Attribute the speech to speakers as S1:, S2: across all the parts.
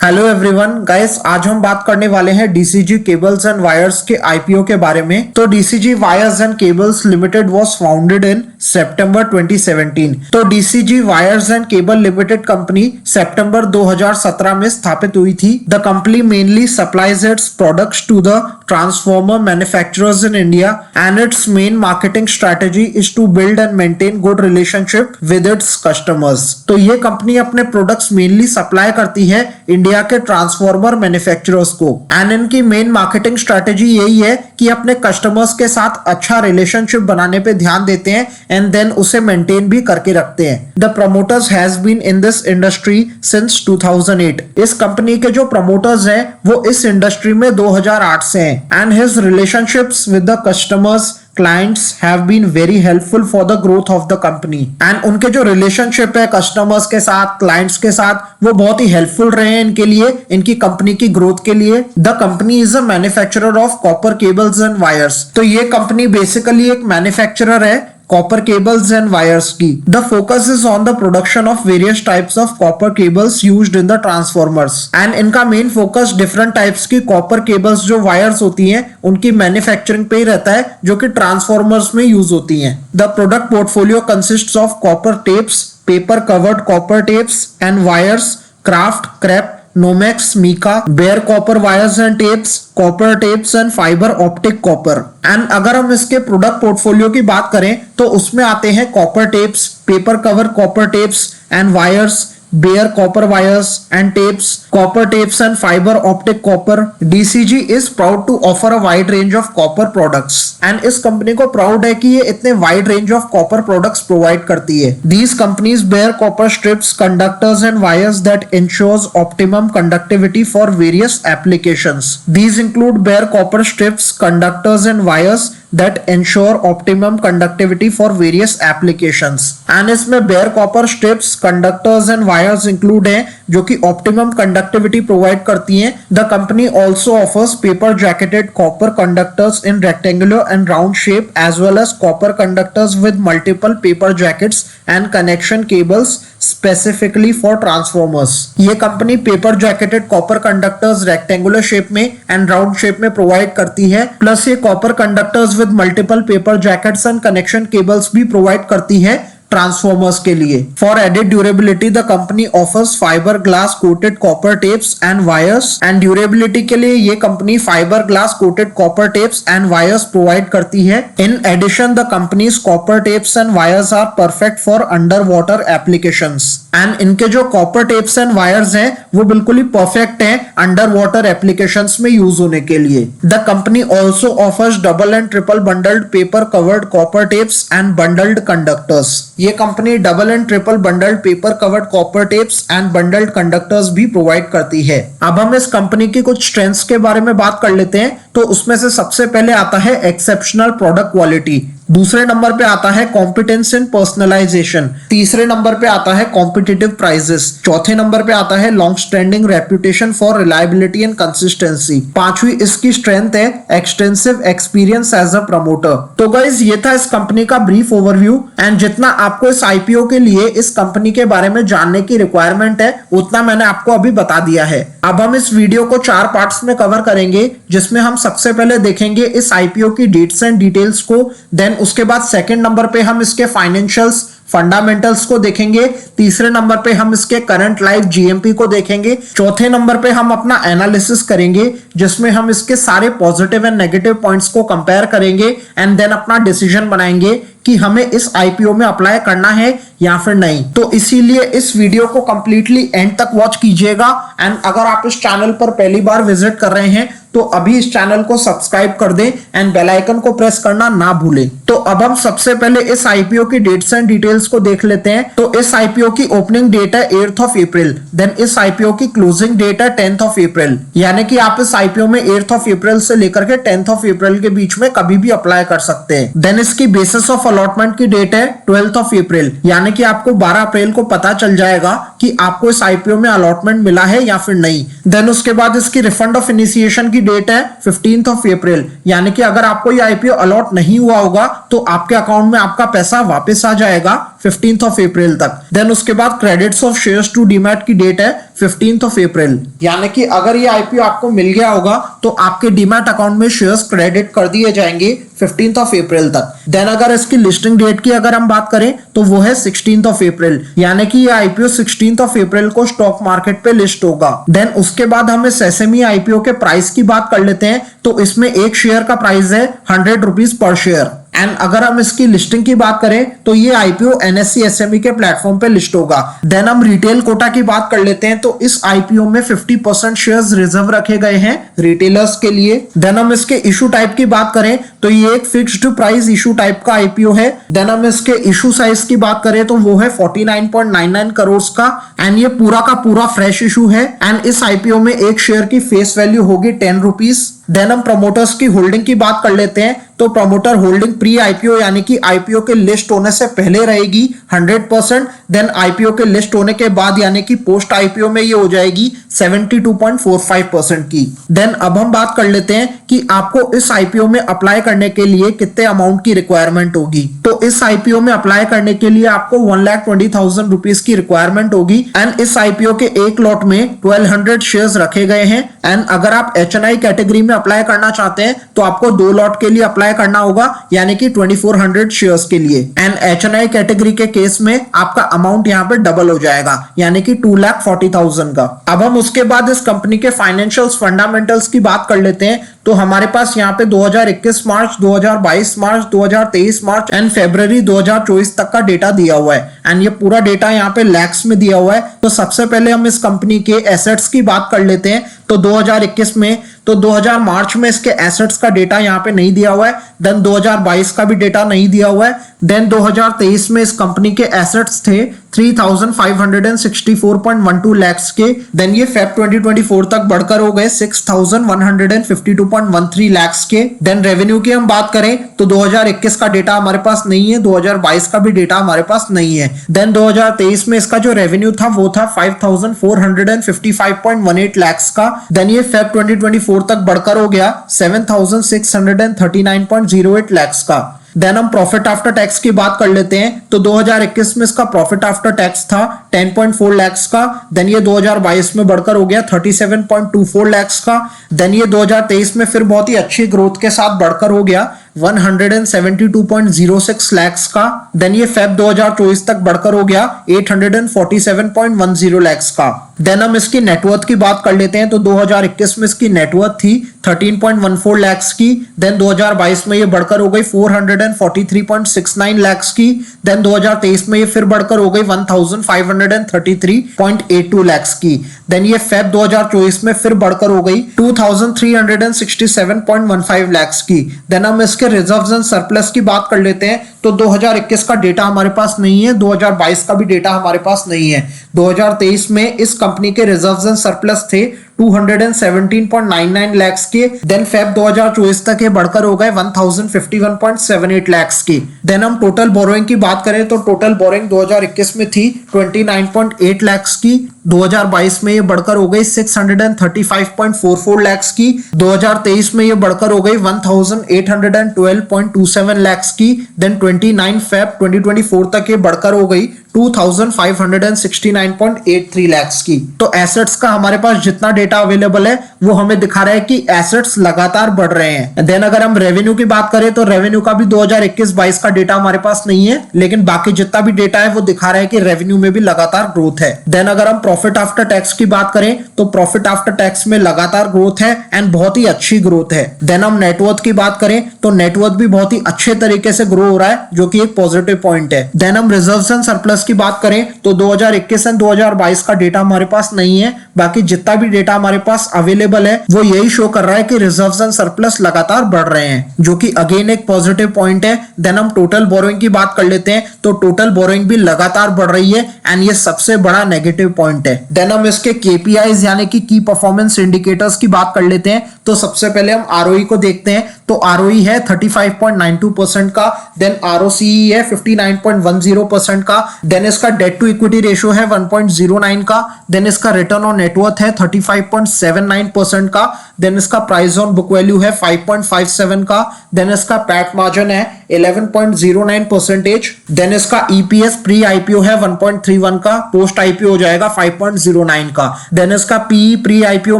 S1: Hello everyone guys, आज हम बात करने वाले हैं डीसीजी केबल्स एंड वायर्स के आईपीओ के बारे में। तो DCG wires and cables limited was founded in September 2017। तो DCG wires and cable limited company सितंबर 2017 में स्थापित हुई थी। The company mainly supplies its products to the transformer manufacturers in India and its main marketing strategy is to build and maintain good relationship with its customers. तो ये company अपने products mainly supply करती है India के transformer manufacturers को and इनकी main marketing strategy यही है कि अपने कस्टमर्स के साथ अच्छा रिलेशनशिप बनाने पे ध्यान देते हैं एंड देन उसे मेंटेन भी करके रखते हैं। The promoters has been in this industry since 2008। इस कंपनी के जो प्रमोटर्स हैं वो इस इंडस्ट्री में 2008 से हैं and his relationships with the customers clients have been very helpful for the growth of the company and उनके जो रिलेशनशिप है कस्टमर्स के साथ, क्लाइंट्स के साथ, वो बहुत ही हेल्पफुल रहे हैं इनके लिए, इनकी कंपनी की ग्रोथ के लिए। The company is a manufacturer of copper cables and wires. तो ये कंपनी बेसिकली एक मैन्युफैक्चरर है कॉपर केबल्स एंड वायर्स की। The focus is on the production of various types of copper cables used in the transformers and इनका main focus different types की copper cables जो wires होती हैं उनकी manufacturing पे ही रहता है जो कि ट्रांसफॉर्मर्स में यूज होती हैं। The product portfolio consists of copper tapes, paper covered copper tapes and wires, kraft, crepe, Nomex, mica, bare copper wires and tapes, copper tapes and fibre optic copper. And अगर हम इसके product portfolio की बात करें तो उसमें आते हैं copper tapes, paper cover copper tapes and wires, bare copper wires and tapes, copper tapes and fibre optic copper. DCG is proud to offer a wide range of copper products and इस company को proud है कि ये इतने wide range of copper products provide करती है। These companies bare copper strips, conductors and wires that ensures optimum conductivity for various applications. These include bare copper strips, conductors and wires that ensure optimum conductivity for various applications. And इसमें bare copper strips, conductors and wires include हैं जो कि optimum conductivity provide करती हैं। The company also offers paper jacketed copper conductors in rectangular and round shape as well as copper conductors with multiple paper jackets and connection cables specifically for transformers. ये company paper jacketed copper conductors rectangular shape में and round shape में provide करती है, plus ये copper conductors with multiple paper jackets and connection cables भी provide करती है transformers के लिए। For added durability the company offers fibre glass coated copper tapes and wires and durability के लिए ये company fibre glass coated copper tapes and wires provide करती है। In addition the companies copper tapes and wires are perfect for underwater applications and इनके जो copper tapes and wires हैं वो बिल्कुल ही परफेक्ट हैं अंडर वाटर एप्लीकेशंस में यूज होने के लिए। The company also offers double and triple bundled paper covered copper tapes and bundled conductors. ये company double and triple bundled paper covered copper tapes and bundled conductors भी provide करती है। अब हम इस कंपनी की कुछ स्ट्रेंथ्स के बारे में बात कर लेते हैं। तो उसमें से सबसे पहले आता है एक्सेप्शनल प्रोडक्ट क्वालिटी, दूसरे नंबर पे आता है कॉम्पिटेंस इन पर्सनलाइजेशन, तीसरे नंबर पे आता है कॉम्पिटिटिव प्राइसेस, चौथे नंबर पे आता है long standing reputation for reliability and consistency, पांचवी इसकी स्ट्रेंथ है extensive experience as a promoter. तो गाइस ये था इस कंपनी का ब्रीफ ओवरव्यू एंड जितना आपको इस आईपीओ के लिए इस कंपनी के बारे में जानने की रिक्वायरमेंट है उतना मैंने आपको अभी बता दिया है। अब हम इस वीडियो को 4 पार्ट्स में कवर करेंगे जिसमें हम सबसे पहले देखेंगे इस आईपीओ की डेट्स एंड डिटेल्स को, देन उसके बाद सेकंड नंबर पे हम इसके फाइनेंशियल्स फंडामेंटल्स को देखेंगे, तीसरे नंबर पे हम इसके करंट लाइव जीएमपी को देखेंगे, चौथे नंबर पे हम अपना एनालिसिस करेंगे जिसमें हम इसके सारे पॉजिटिव एंड नेगेटिव पॉइंट्स को कंपेयर करेंगे एंड देन अपना डिसीजन बनाएंगे कि हमें इस आईपीओ में अप्लाई करना है या फिर नहीं। तो इसीलिए इस वीडियो को कंप्लीटली एंड तक वॉच कीजिएगा एंड अगर आप इस चैनल पर पहली बार विजिट कर रहे हैं तो अभी इस चैनल को सब्सक्राइब कर दें एंड बेल आइकन को प्रेस करना ना भूलें। तो अब हम सबसे पहले इस आईपीओ की डेट्स एंड डिटेल्स को देख लेते हैं। तो इस आईपीओ की ओपनिंग डेट है 8th ऑफ अप्रैल, देन इस आईपीओ की क्लोजिंग डेट है 10th ऑफ अप्रैल, यानी कि आप इस आईपीओ में 8th ऑफ अप्रैल से लेकर के 10th ऑफ अप्रैल के बीच में कभी भी अप्लाई कर सकते हैं। देन इसकी बेसिस ऑफ अलॉटमेंट की डेट है 12th ऑफ अप्रैल, यानी कि आपको 12 अप्रैल को पता चल जाएगा कि आपको इस आईपीओ में अलॉटमेंट मिला है या फिर नहीं। देन उसके बाद इसकी रिफंड ऑफ इनिशिएशन की डेट है 15th ऑफ अप्रैल, यानी कि अगर आपको ये आईपीओ अलॉट नहीं हुआ होगा तो आपके अकाउंट में आपका पैसा वापस आ जाएगा 15th ऑफ अप्रैल तक। देन उसके बाद credits of shares to demat की डेट है 15th ऑफ अप्रैल, यानी कि अगर ये आईपीओ आपको मिल गया होगा तो आपके डीमैट अकाउंट में शेयर्स क्रेडिट कर दिए जाएंगे 15th ऑफ अप्रैल तक। देन अगर इसकी लिस्टिंग डेट की अगर हम बात करें तो वो है 16th ऑफ अप्रैल, यानी कि ये आईपीओ 16th ऑफ अप्रैल को स्टॉक मार्केट पे लिस्ट होगा। देन उसके बाद हम इस एसएमई आईपीओ के प्राइस की बात कर लेते हैं। तो इसमें एक शेयर का प्राइस है 100 रुपीज पर शेयर। एंड अगर हम इसकी लिस्टिंग की बात करें तो ये आईपीओ एनएससी एसएमई के प्लेटफॉर्म पे लिस्ट होगा। देन हम रिटेल कोटा की बात कर लेते हैं। तो इस आईपीओ में 50% शेयर्स रिजर्व रखे गए हैं रिटेलर्स के लिए। देन हम इसके इशू टाइप की बात करें तो ये एक फिक्स्ड प्राइस इशू टाइप का आईपीओ है। देन हम इसके इशू साइज की बात करें तो वो है 49.99 करोड़ का। एंड ये पूरा का पूरा फ्रेश इशू है। एंड इस आईपीओ में एक शेयर की फेस वैल्यू होगी 10 रुपीज। देन हम प्रमोटर्स की होल्डिंग की बात कर लेते हैं। तो प्रमोटर होल्डिंग प्री आईपीओ यानी कि आईपीओ के लिस्ट होने से पहले रहेगी 100%। देन आईपीओ के लिस्ट होने के बाद यानी कि पोस्ट आईपीओ में ये हो जाएगी 72.45% की। देन अब हम बात कर लेते हैं कि आपको इस आईपीओ में अप्लाई करने के लिए कितने अमाउंट की रिक्वायरमेंट होगी। तो इस आईपीओ में अप्लाई करने के लिए आपको 1,20,000 रुपीज की रिक्वायरमेंट होगी। एंड इस आईपीओ के एक लॉट में 1200 शेयर्स रखे गए हैं। एंड अगर आप एचएनआई कैटेगरी में अप्लाई करना चाहते हैं तो आपको 2 लॉट के लिए अप्लाई करना होगा, यानी कि 2400 शेयर्स के लिए। एंड एचएनआई कैटेगरी के केस में आपका अमाउंट यहाँ पे डबल हो जाएगा, यानी कि 2,40,000 का। अब हम उसके बाद इस कंपनी के फाइनेंशियल्स फंडामेंटल्स की बात कर लेते हैं। तो हमारे पास यहाँ पे 2021 मार्च, 2022 मार्च, 2023 मार्च एंड फरवरी 2024 तक का डेटा दिया हुआ है। एंड ये पूरा डेटा यहाँ पे लैक्स में दिया हुआ है। तो सबसे पहले हम इस कंपनी के एसेट्स की बात कर लेते हैं। तो 2021 में, तो 2000 मार्च में इसके एसेट्स का डेटा यहाँ पे नहीं दिया हुआ है। देन 2022 का भी डेटा नहीं दिया हुआ है। देन 2023 में इस कंपनी के एसेट्स थे 3,564.12 लाख के। देन ये फेब 2024 तक बढ़कर हो गए 6,152.13 लाख के। देन रेवेन्यू की हम बात करें तो 2021 का डेटा हमारे पास नहीं है, 2022 का भी डेटा हमारे पास नहीं है। देन 2023 में इसका जो रेवेन्यू था वो था 5,455.18 लाख का। देन ये फेब 2024 तक बढ़कर हो गया 7,639.08 लाख का। देन हम प्रॉफिट आफ्टर टैक्स की बात कर लेते हैं। तो 2021 में इसका प्रॉफिट आफ्टर टैक्स था 10.4 लाख का। देन ये 2022 में बढ़कर हो गया 37.24 लाख का। देन ये 2023 में फिर बहुत ही अच्छी ग्रोथ के साथ बढ़कर हो गया 172.06 लाख का। देन ये फेब 2024 तक बढ़कर हो गया 847.10 लाख का। देन हम इसकी नेटवर्थ की बात कर लेते हैं। तो 2021 में इसकी नेटवर्थ थी 13.14 लाख की। देन 2022 में ये बढ़कर हो गई 443.69 लाख की। देन 2023 में ये फिर बढ़कर हो गई 1,533.82 लाख की। देन ये फेब 2024 में फिर बढ़कर हो गई 2,367.15 लाख की। देन हम इसके रिजर्व्स एंड सरप्लस की बात कर लेते हैं। तो 2021 का डेटा हमारे पास नहीं है, 2022 का भी डेटा हमारे पास नहीं है। 2023 में इस कंपनी के रिजर्व्स एंड सरप्लस थे 217.99 लाख के। देन फेब 2024 तक ये बढ़कर हो गए 1,051.78 लाख की। देन हम टोटल बोरोइंग की बात करें तो टोटल बोरोइंग 2021 में थी 29.8 लाख की। 2022 में ये बढ़कर हो गई 635.44 लाख की। 2023 में ये बढ़कर हो गई 1,812.27 लाख की। देन 29 फेब 2024 तक ये बढ़कर हो गई 2,569.83 लाख की। तो एसेट्स का हमारे पास जितना डेटा अवेलेबल है वो हमें दिखा रहा है कि एसेट्स लगातार बढ़ रहे हैं। देन अगर हम रेवेन्यू की बात करें तो रेवेन्यू का भी 2021-22 का डेटा हमारे पास नहीं है, लेकिन बाकी जितना भी डेटा है वो दिखा रहा है कि रेवेन्यू में भी लगातार ग्रोथ है। देन अगर हम प्रॉफिट आफ्टर टैक्स की बात करें तो प्रॉफिट आफ्टर टैक्स में लगातार ग्रोथ है एंड बहुत ही अच्छी ग्रोथ है। देन हम नेटवर्थ की बात करें तो नेटवर्थ भी बहुत ही अच्छे तरीके से ग्रो हो रहा है, जो कि एक पॉजिटिव पॉइंट है। देन हम रिजर्व्स एंड सरप्लस की बात करें तो 2021 एंड 2022 का डेटा हमारे पास नहीं है। बाकी जितना भी डेटा हमारे पास अवेलेबल है वो यही शो कर रहा है कि रिजर्व्स एंड सरप्लस लगातार बढ़ रहे हैं, जो कि अगेन एक पॉजिटिव पॉइंट है। देन हम टोटल बोरोइंग की बात कर लेते हैं तो टोटल बोरोइंग भी लगातार बढ़ रही है एंड ये सबसे बड़ा नेगेटिव पॉइंट है। देन हम इसके केपीआईज यानी कि की परफॉर्मेंस इंडिकेटर्स की बात कर लेते हैं। तो सबसे पहले हम आरओई को देखते हैं। तो आरओई है 35.92% का। देन आरओसीई है 59.10% का। देन इसका डेट टू इक्विटी रेशियो है 1.09 का। देन इसका रिटर्न ऑन नेटवर्थ है 35.79% का। देन इसका प्राइस ऑन बुक वैल्यू है 5.57 का। देन इसका पैट मार्जिन है 11.09%। देन इसका ईपीएस प्री आईपीओ है 1.31 का, पोस्ट आईपीओ हो जाएगा 5.09 का। देन इसका पीई प्री आईपीओ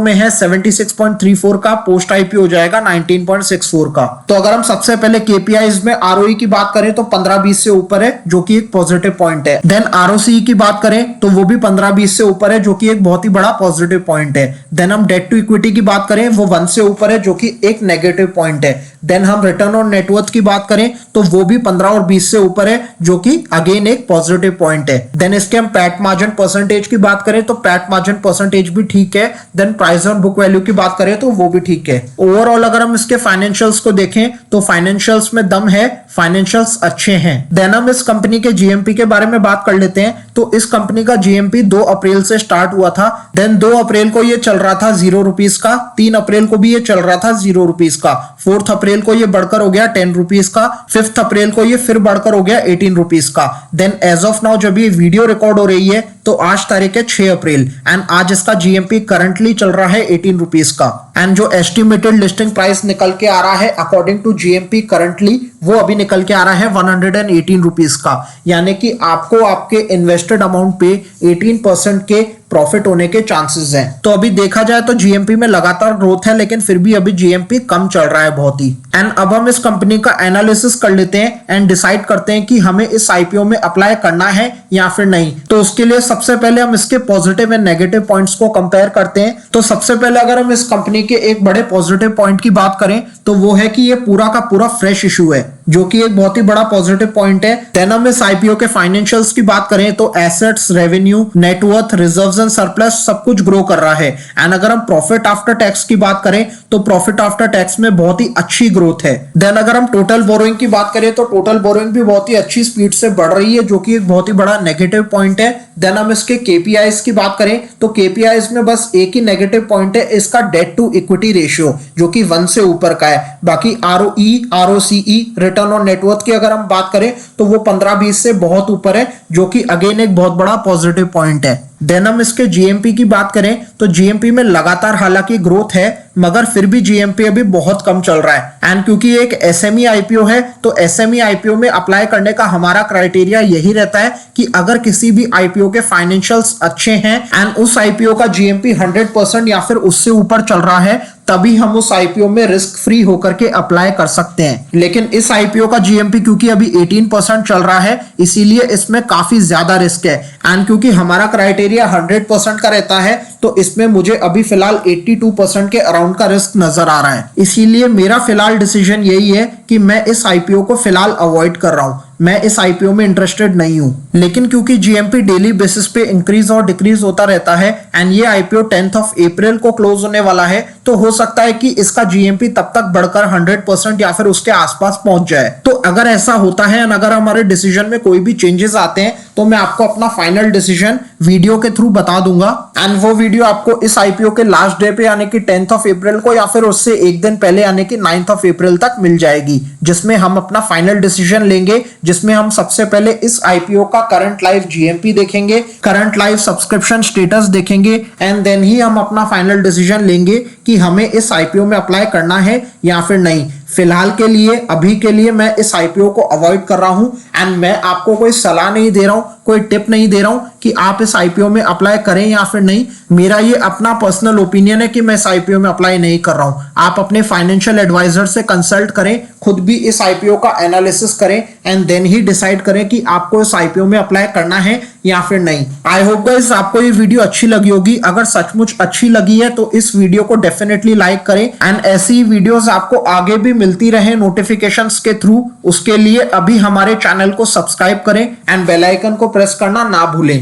S1: में है 76.34 का, पोस्ट आईपीओ हो जाएगा 19.64 का। तो अगर हम सबसे पहले केपीआईज में आरओई की बात करें तो 15-20 से ऊपर है, जो कि एक पॉजिटिव पॉइंट है। देन आरओसी की बात करें तो वो भी 15-20 से ऊपर है, जो कि एक बहुत ही बड़ा पॉजिटिव पॉइंट है। देन हम डेट टू इक्विटी की बात करें वो 1 से ऊपर है, जो कि एक नेगेटिव पॉइंट है। देन हम रिटर्न ऑन नेटवर्थ की बात करें तो वो भी 15 और 20 से ऊपर है, जो कि अगेन एक पॉजिटिव पॉइंट है। देन इसके हम पैट मार्जिन परसेंटेज की बात करें तो पैट मार्जिन परसेंटेज भी ठीक है। Then price on book value की बात करें तो वो भी ठीक है। ओवरऑल अगर हम इसके फाइनेंशियल्स को देखें तो फाइनेंशियल्स में दम है, फाइनेंशियल्स अच्छे हैं। देन हम इस कंपनी के जीएमपी के बारे में बात कर लेते हैं। तो इस कंपनी का जीएमपी 2 अप्रैल से स्टार्ट हुआ था। देन 2 अप्रैल को ये चल रहा था 0 रुपीज का, 3 अप्रैल को भी ये चल रहा था 0 रुपीज का, 4 अप्रैल को ये बढ़कर हो गया 10 रुपीज का, 5 अप्रैल को ये फिर बढ़कर हो गया 18 रुपीज का। देन एज ऑफ नाउ जब ये वीडियो रिकॉर्ड हो रही है तो आज तारीख है 6 अप्रैल एंड आज इसका जीएमपी करंटली चल रहा है 18 रुपीज का। एंड जो एस्टिमेटेड लिस्टिंग प्राइस निकल के आ रहा है अकॉर्डिंग टू जीएमपी करंटली, वो अभी निकल के आ रहा है 118 रुपीज का। यानी कि आपको आपके इन्वेस्टेड अमाउंट पे 18% के प्रॉफिट होने के चांसेस हैं। तो अभी देखा जाए तो जीएमपी में लगातार ग्रोथ है, लेकिन फिर भी अभी जीएमपी कम चल रहा है बहुत ही। एंड अब हम इस कंपनी का एनालिसिस कर लेते हैं एंड डिसाइड करते हैं कि हमें इस आईपीओ में अप्लाई करना है या फिर नहीं। तो उसके लिए सबसे पहले हम इसके पॉजिटिव एंड नेगेटिव पॉइंट्स को कंपेयर करते हैं। तो सबसे पहले अगर हम इस कंपनी के एक बड़े पॉजिटिव पॉइंट की बात करें तो वो है कि ये पूरा का पूरा फ्रेश इशू है, जो कि एक बहुत ही बड़ा पॉजिटिव पॉइंट है। देन हम इस आईपीओ के फाइनेंशियल्स की बात करें तो assets, revenue, net worth, reserves and surplus सब कुछ ग्रो कर रहा है। एंड अगर हम प्रॉफिट आफ्टर टैक्स की बात करें तो प्रॉफिट आफ्टर टैक्स में बहुत ही अच्छी ग्रोथ है। देन अगर हम टोटल बोरोइंग की बात करें तो टोटल बोरोइंग भी बहुत ही अच्छी स्पीड से बढ़ रही है, जो कि एक बहुत ही बड़ा नेगेटिव पॉइंट है। देन हम इसके केपीआईज की बात करें तो केपीआईज में बस एक ही नेगेटिव पॉइंट है, इसका डेट टू इक्विटी रेशियो, जो कि 1 से ऊपर का है। बाकी ROE, ROCE, return on net worth की अगर हम बात करें तो वो 15-20 से बहुत ऊपर है, जो कि अगेन एक बहुत बड़ा पॉजिटिव पॉइंट है। देन हम इसके जीएमपी की बात करें तो जीएमपी में लगातार हालांकि ग्रोथ है, मगर फिर भी जीएमपी अभी बहुत कम चल रहा है। एंड क्योंकि एक एसएमई आईपीओ है तो एसएमई आईपीओ में अप्लाई करने का हमारा क्राइटेरिया यही रहता है कि अगर किसी भी आईपीओ के फाइनेंशियल्स अच्छे हैं एंड उस आईपीओ का जीएमपी 100% या फिर उससे ऊपर चल रहा है, तभी हम उस आईपीओ में रिस्क फ्री होकर के अप्लाई कर सकते हैं। लेकिन इस आईपीओ का जीएमपी क्योंकि अभी 18% चल रहा है, इसीलिए इसमें काफी ज्यादा रिस्क है। एंड क्योंकि हमारा क्राइटेरिया 100% का रहता है तो इसमें मुझे अभी फिलहाल 82% के अराउंड का रिस्क नजर आ रहा है। इसीलिए मेरा फिलहाल डिसीजन यही है कि मैं इस आईपीओ को फिलहाल अवॉइड कर रहा हूं, मैं इस आईपीओ में इंटरेस्टेड नहीं हूं। लेकिन क्योंकि जीएमपी डेली बेसिस पे इंक्रीज और डिक्रीज होता रहता है एंड ये आईपीओ 10th ऑफ अप्रैल को क्लोज होने वाला है, तो हो सकता है कि इसका जीएमपी तब तक बढ़कर 100% या फिर उसके आसपास पहुंच जाए। तो अगर ऐसा होता है और अगर हमारे डिसीजन में कोई भी चेंजेस आते हैं तो मैं आपको अपना फाइनल डिसीजन वीडियो के थ्रू बता दूंगा। एंड वो वीडियो आपको इस आईपीओ के लास्ट डे पे यानी कि 10th ऑफ अप्रैल को या फिर उससे एक दिन पहले यानी कि 9th ऑफ अप्रैल तक मिल जाएगी, जिसमें हम अपना फाइनल डिसीजन लेंगे, जिसमें हम सबसे पहले इस आईपीओ का करंट लाइव जीएमपी देखेंगे, करंट लाइव सब्सक्रिप्शन स्टेटस देखेंगे एंड देन ही हम अपना फाइनल डिसीजन लेंगे कि हमें इस आईपीओ में अप्लाई करना है या फिर नहीं। फिलहाल के लिए, अभी के लिए मैं इस आईपीओ को अवॉइड कर रहा हूं एंड मैं आपको कोई सलाह नहीं दे रहा हूं, कोई टिप नहीं दे रहा हूं कि आप इस आईपीओ में अप्लाई करें या फिर नहीं। मेरा ये अपना पर्सनल ओपिनियन है कि मैं इस आईपीओ में अप्लाई नहीं कर रहा हूं। आप अपने फाइनेंशियल एडवाइजर से कंसल्ट करें, खुद भी इस आईपीओ का एनालिसिस करें एंड देन ही डिसाइड करें कि आपको इस आईपीओ में अप्लाई करना है या फिर नहीं। आई होप गाइस आपको ये वीडियो अच्छी लगी होगी। अगर सचमुच अच्छी लगी है तो इस वीडियो को डेफिनेटली लाइक करें एंड ऐसी वीडियोस आपको आगे भी मिलती रहे नोटिफिकेशंस के थ्रू। उसके लिए अभी हमारे चैनल को सब्सक्राइब करें एंड बेल आइकन को प्रेस करना ना भूलें।